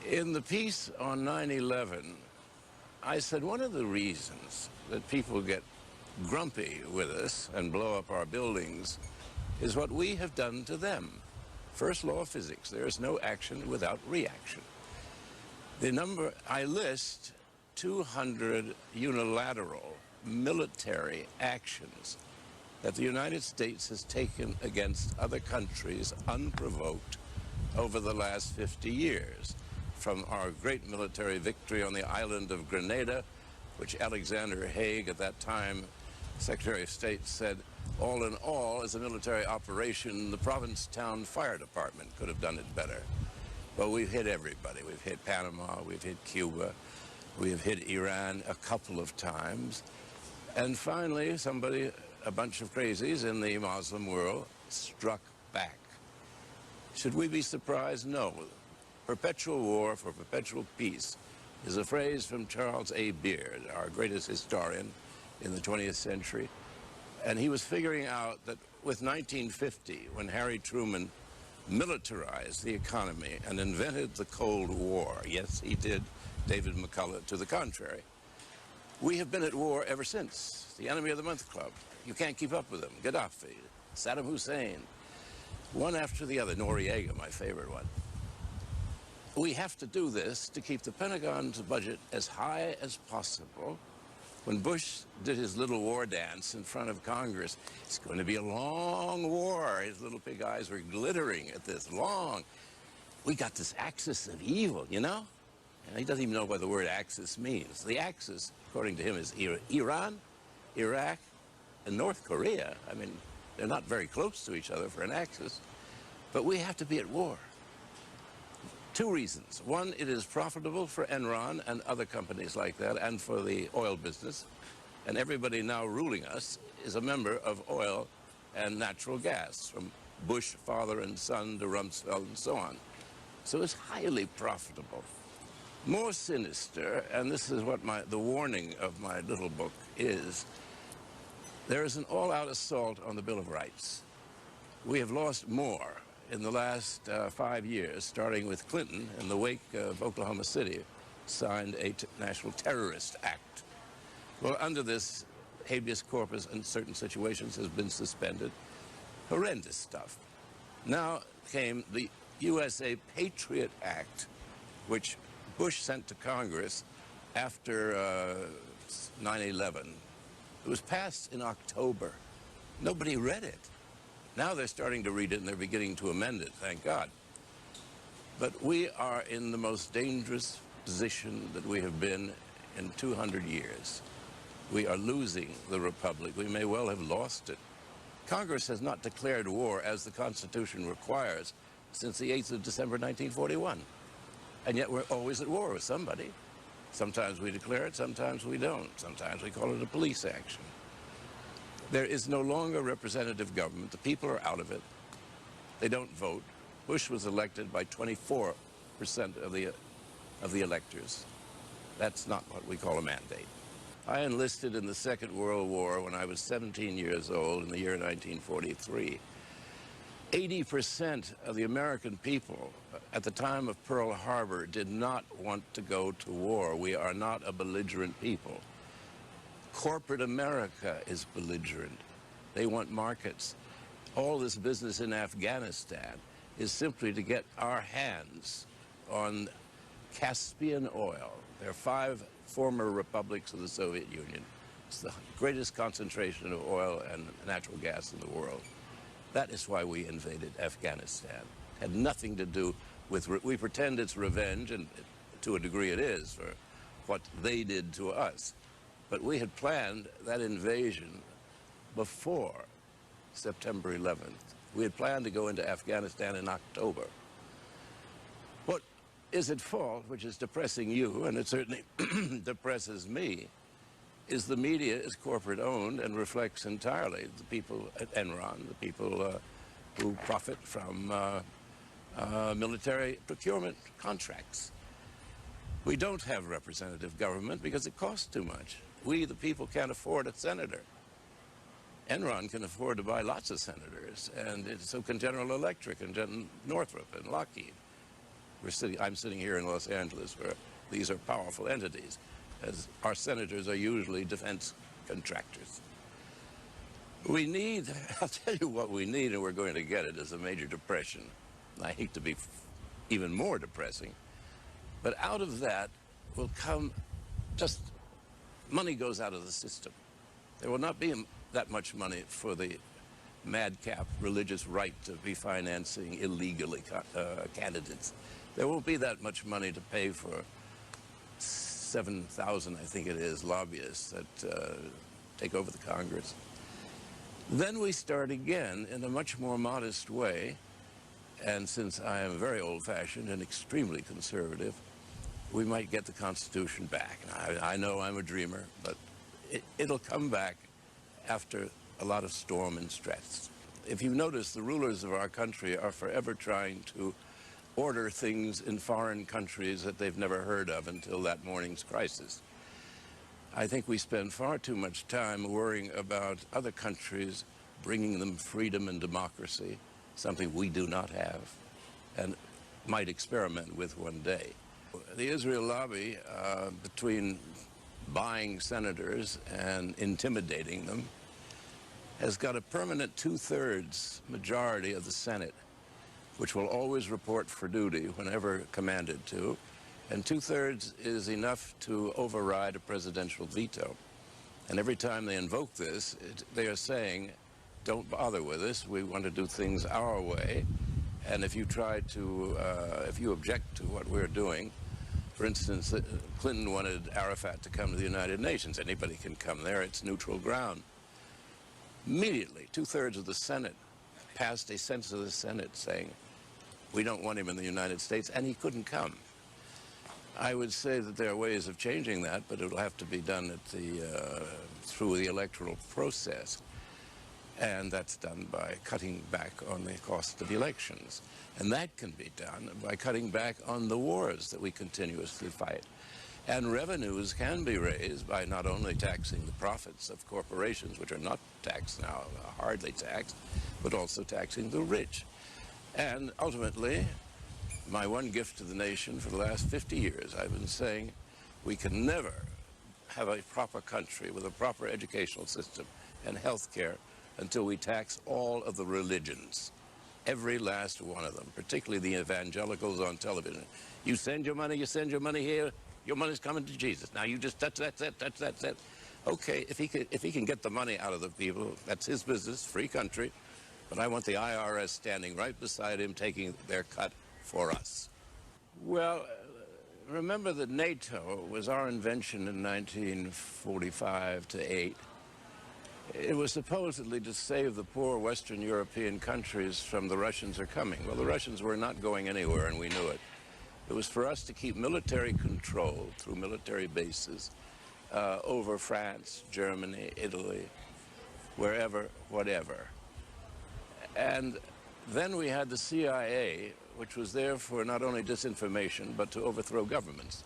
In the piece on 9/11, I said one of the reasons that people get grumpy with us and blow up our buildings is what we have done to them. First law of physics, there is no action without reaction. I list 200 unilateral military actions that the United States has taken against other countries unprovoked over the last 50 years. From our great military victory on the island of Grenada, which Alexander Haig, at that time Secretary of State, said, all in all, as a military operation, the Provincetown Fire Department could have done it better. Well, we've hit everybody. We've hit Panama, we've hit Cuba, we have hit Iran a couple of times. And finally, a bunch of crazies in the Muslim world, struck back. Should we be surprised? No. Perpetual war for perpetual peace is a phrase from Charles A. Beard, our greatest historian in the 20th century. And he was figuring out that with 1950, when Harry Truman militarized the economy and invented the Cold War, yes, he did, David McCullough to the contrary, we have been at war ever since. The enemy of the month club. You can't keep up with them. Gaddafi, Saddam Hussein, one after the other. Noriega, my favorite one. We have to do this to keep the Pentagon's budget as high as possible. When Bush did his little war dance in front of Congress, it's going to be a long war. His little pig eyes were glittering at this long. We got this axis of evil, you know? And he doesn't even know what the word axis means. The axis, according to him, is Iran, Iraq, and North Korea. I mean, they're not very close to each other for an axis, but we have to be at war. Two reasons. One, it is profitable for Enron and other companies like that, and for the oil business. And everybody now ruling us is a member of oil and natural gas, from Bush, father and son, to Rumsfeld and so on. So it's highly profitable. More sinister, and this is what the warning of my little book is, there is an all-out assault on the Bill of Rights. We have lost more in the last 5 years, starting with Clinton in the wake of Oklahoma City, signed a National Terrorist Act. Well, under this, habeas corpus in certain situations has been suspended. Horrendous stuff. Now came the USA Patriot Act, which Bush sent to Congress after 9/11. It was passed in October. Nobody read it. Now they're starting to read it and they're beginning to amend it, thank God. But we are in the most dangerous position that we have been in 200 years. We are losing the republic. We may well have lost it. Congress has not declared war as the Constitution requires since the 8th of December 1941. And yet we're always at war with somebody. Sometimes we declare it, sometimes we don't. Sometimes we call it a police action. There is no longer representative government. The people are out of it. They don't vote. Bush was elected by 24% of the electors. That's not what we call a mandate. I enlisted in the Second World War when I was 17 years old in the year 1943. 80% of the American people at the time of Pearl Harbor did not want to go to war. We are not a belligerent people. Corporate America is belligerent. They want markets. All this business in Afghanistan is simply to get our hands on Caspian oil. There are 5 former republics of the Soviet Union. It's the greatest concentration of oil and natural gas in the world. That is why we invaded Afghanistan. It had nothing to do with, we pretend it's revenge, and to a degree it is, for what they did to us. But we had planned that invasion before September 11th. We had planned to go into Afghanistan in October. What is at fault, which is depressing you, and it certainly depresses me, is the media is corporate owned and reflects entirely the people at Enron, the people who profit from military procurement contracts. We don't have representative government because it costs too much. We, the people, can't afford a senator. Enron can afford to buy lots of senators, and so can General Electric and Northrop and Lockheed. I'm sitting here in Los Angeles, where these are powerful entities, as our senators are usually defense contractors. We need, I'll tell you what we need, and we're going to get it, is a major depression. I hate to be even more depressing, but out of that will come just money goes out of the system. There will not be that much money for the madcap religious right to be financing illegally candidates. There won't be that much money to pay for 7,000, I think it is, lobbyists that take over the Congress. Then we start again in a much more modest way, and since I am very old-fashioned and extremely conservative, we might get the Constitution back. I know I'm a dreamer, but it'll come back after a lot of storm and stress. If you notice, the rulers of our country are forever trying to order things in foreign countries that they've never heard of until that morning's crisis. I think we spend far too much time worrying about other countries bringing them freedom and democracy, something we do not have and might experiment with one day. The Israel lobby, between buying senators and intimidating them, has got a permanent 2/3 majority of the Senate, which will always report for duty whenever commanded to, and 2/3 is enough to override a presidential veto. And every time they invoke this, they are saying, don't bother with us, we want to do things our way, and if you try to, if you object to what we're doing, for instance, Clinton wanted Arafat to come to the United Nations. Anybody can come there, it's neutral ground. Immediately, 2/3 of the Senate passed a sense of the Senate saying, we don't want him in the United States, and he couldn't come. I would say that there are ways of changing that, but it'll have to be done at through the electoral process. And that's done by cutting back on the cost of elections. And that can be done by cutting back on the wars that we continuously fight. And revenues can be raised by not only taxing the profits of corporations, which are not taxed now, hardly taxed, but also taxing the rich. And ultimately, my one gift to the nation for the last 50 years, I've been saying we can never have a proper country with a proper educational system and health care until we tax all of the religions, every last one of them, particularly the evangelicals on television. You send your money here, your money's coming to Jesus. Now you just touch that. Okay, if he can get the money out of the people, that's his business, free country, but I want the IRS standing right beside him taking their cut for us. Well, remember that NATO was our invention in 1945 to 8. It was supposedly to save the poor Western European countries from the Russians are coming. Well, the Russians were not going anywhere, and we knew it. It was for us to keep military control through military bases over France, Germany, Italy, wherever, whatever. And then we had the CIA, which was there for not only disinformation, but to overthrow governments.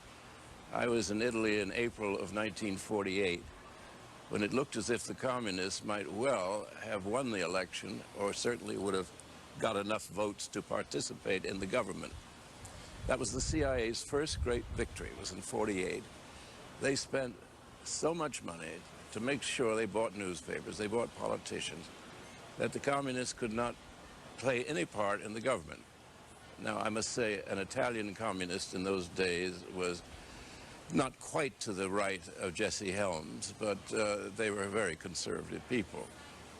I was in Italy in April of 1948, when it looked as if the communists might well have won the election, or certainly would have got enough votes to participate in the government. That was the CIA's first great victory. It was in '48. They spent so much money to make sure they bought newspapers, they bought politicians, that the communists could not play any part in the government. Now, I must say, an Italian communist in those days was not quite to the right of Jesse Helms, but they were very conservative people.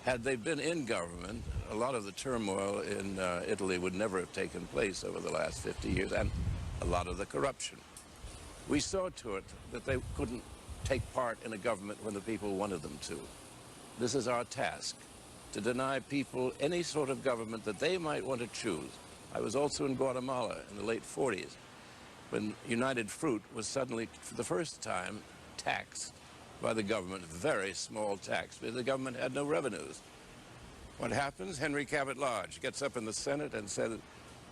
Had they been in government, a lot of the turmoil in Italy would never have taken place over the last 50 years, and a lot of the corruption. We saw to it that they couldn't take part in a government when the people wanted them to. This is our task, to deny people any sort of government that they might want to choose. I was also in Guatemala in the late 40s, when United Fruit was suddenly, for the first time, taxed by the government, very small tax, because the government had no revenues. What happens? Henry Cabot Lodge gets up in the Senate and said,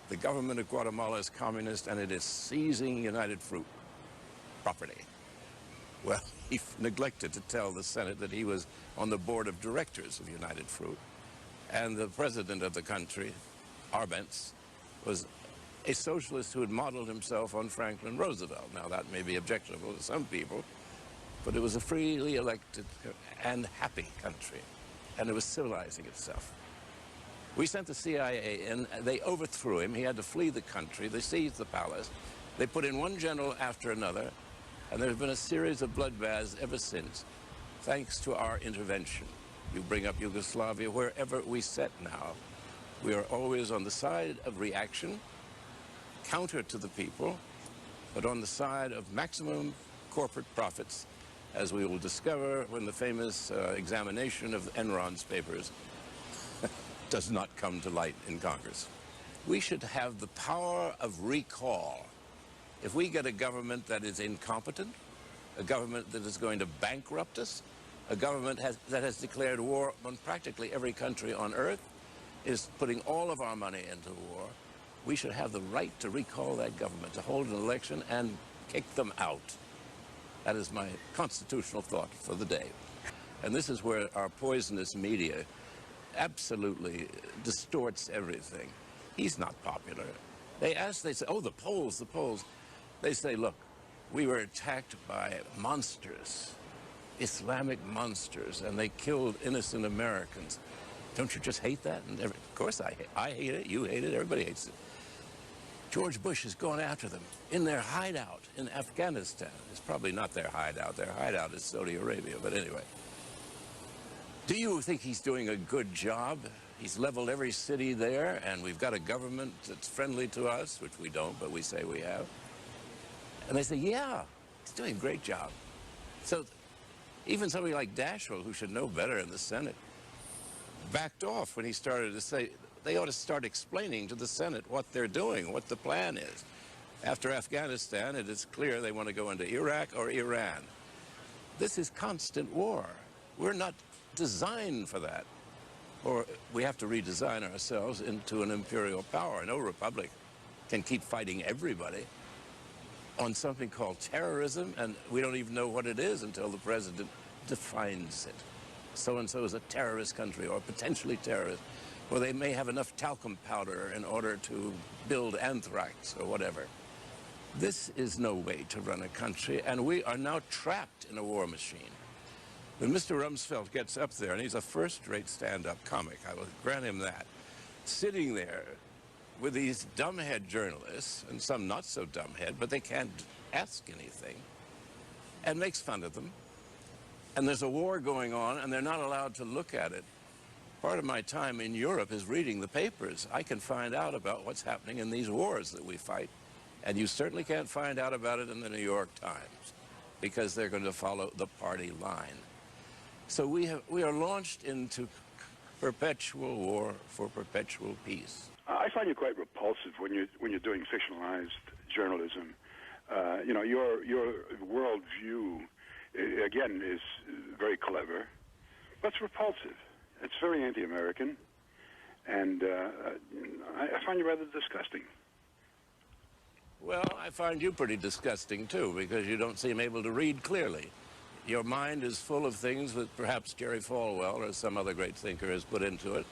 the government of Guatemala is communist and it is seizing United Fruit property. Well, he neglected to tell the Senate that he was on the board of directors of United Fruit, and the president of the country, Arbenz, was a socialist who had modeled himself on Franklin Roosevelt. Now, that may be objectionable to some people, but it was a freely elected and happy country, and it was civilizing itself. We sent the CIA in, they overthrew him, he had to flee the country, they seized the palace, they put in one general after another, and there's been a series of bloodbaths ever since, thanks to our intervention. You bring up Yugoslavia, wherever we set now, we are always on the side of reaction, counter to the people, but on the side of maximum corporate profits, as we will discover when the famous examination of Enron's papers does not come to light in Congress. We should have the power of recall. If we get a government that is incompetent, a government that is going to bankrupt us, a government that has declared war on practically every country on earth, is putting all of our money into war, we should have the right to recall that government, to hold an election and kick them out. That is my constitutional thought for the day. And this is where our poisonous media absolutely distorts everything. He's not popular. They say, oh, the polls. They say, look, we were attacked by monsters, Islamic monsters, and they killed innocent Americans. Don't you just hate that? And of course I hate it, you hate it, everybody hates it. George Bush is going after them in their hideout in Afghanistan. It's probably not their hideout. Their hideout is Saudi Arabia, but anyway. Do you think he's doing a good job? He's leveled every city there, and we've got a government that's friendly to us, which we don't, but we say we have. And they say, yeah, he's doing a great job. So even somebody like Daschle, who should know better in the Senate, backed off when he started to say, they ought to start explaining to the Senate what they're doing, what the plan is. After Afghanistan, it is clear they want to go into Iraq or Iran. This is constant war. We're not designed for that. Or we have to redesign ourselves into an imperial power. No republic can keep fighting everybody on something called terrorism, and we don't even know what it is until the president defines it. So-and-so is a terrorist country, or potentially terrorist, or they may have enough talcum powder in order to build anthrax or whatever. This is no way to run a country, and we are now trapped in a war machine. When Mr. Rumsfeld gets up there, and he's a first-rate stand-up comic, I will grant him that, sitting there with these dumbhead journalists, and some not so dumbhead, but they can't ask anything, and makes fun of them, and there's a war going on, and they're not allowed to look at it. Part of my time in Europe is reading the papers. I can find out about what's happening in these wars that we fight, and you certainly can't find out about it in the New York Times, because they're going to follow the party line. So we are launched into perpetual war for perpetual peace. I find you quite repulsive when you're doing fictionalized journalism. You know, your worldview, again, is very clever, but it's repulsive. It's very anti-American, and I find you rather disgusting. Well, I find you pretty disgusting, too, because you don't seem able to read clearly. Your mind is full of things that perhaps Jerry Falwell or some other great thinker has put into it.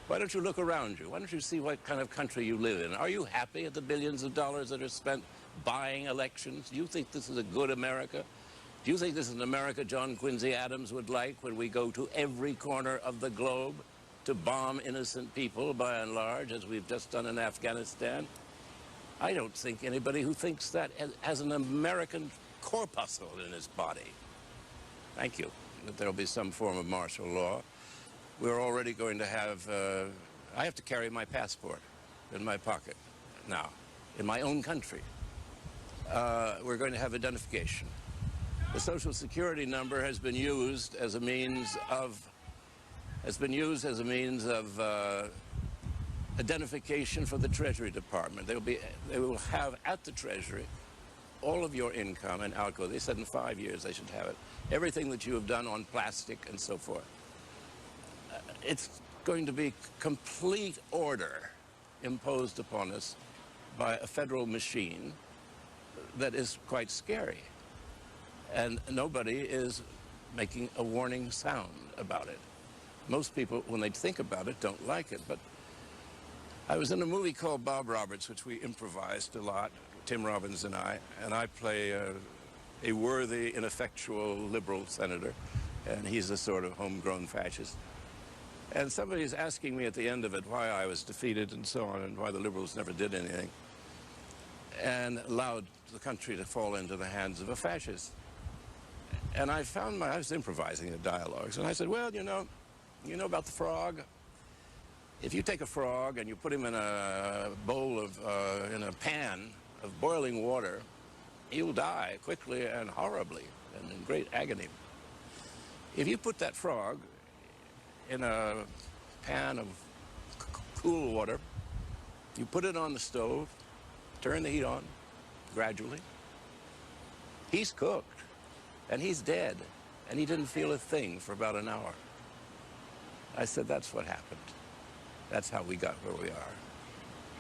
Why don't you look around you? Why don't you see what kind of country you live in? Are you happy at the billions of dollars that are spent buying elections? Do you think this is a good America? Do you think this is an America John Quincy Adams would like when we go to every corner of the globe to bomb innocent people, by and large, as we've just done in Afghanistan? I don't think anybody who thinks that has an American corpuscle in his body. Thank you. That there'll be some form of martial law. We're already going to have, I have to carry my passport in my pocket now, in my own country. We're going to have identification. The Social Security number has been used as a means of, identification for the Treasury Department. They will have at the Treasury all of your income and outgo. They said in 5 years they should have it. Everything that you have done on plastic and so forth. It's going to be complete order imposed upon us by a federal machine that is quite scary. And nobody is making a warning sound about it. Most people, when they think about it, don't like it. But I was in a movie called Bob Roberts, which we improvised a lot, Tim Robbins and I play a worthy, ineffectual liberal senator, and he's a sort of homegrown fascist. And somebody's asking me at the end of it why I was defeated and so on, and why the liberals never did anything, and allowed the country to fall into the hands of a fascist. And I found I was improvising the dialogues, and I said, well, you know about the frog? If you take a frog and you put him in a bowl of, in a pan of boiling water, he'll die quickly and horribly and in great agony. If you put that frog in a pan of cool water, you put it on the stove, turn the heat on gradually, he's cooked and he's dead, and he didn't feel a thing for about an hour. I said, that's what happened. That's how we got where we are.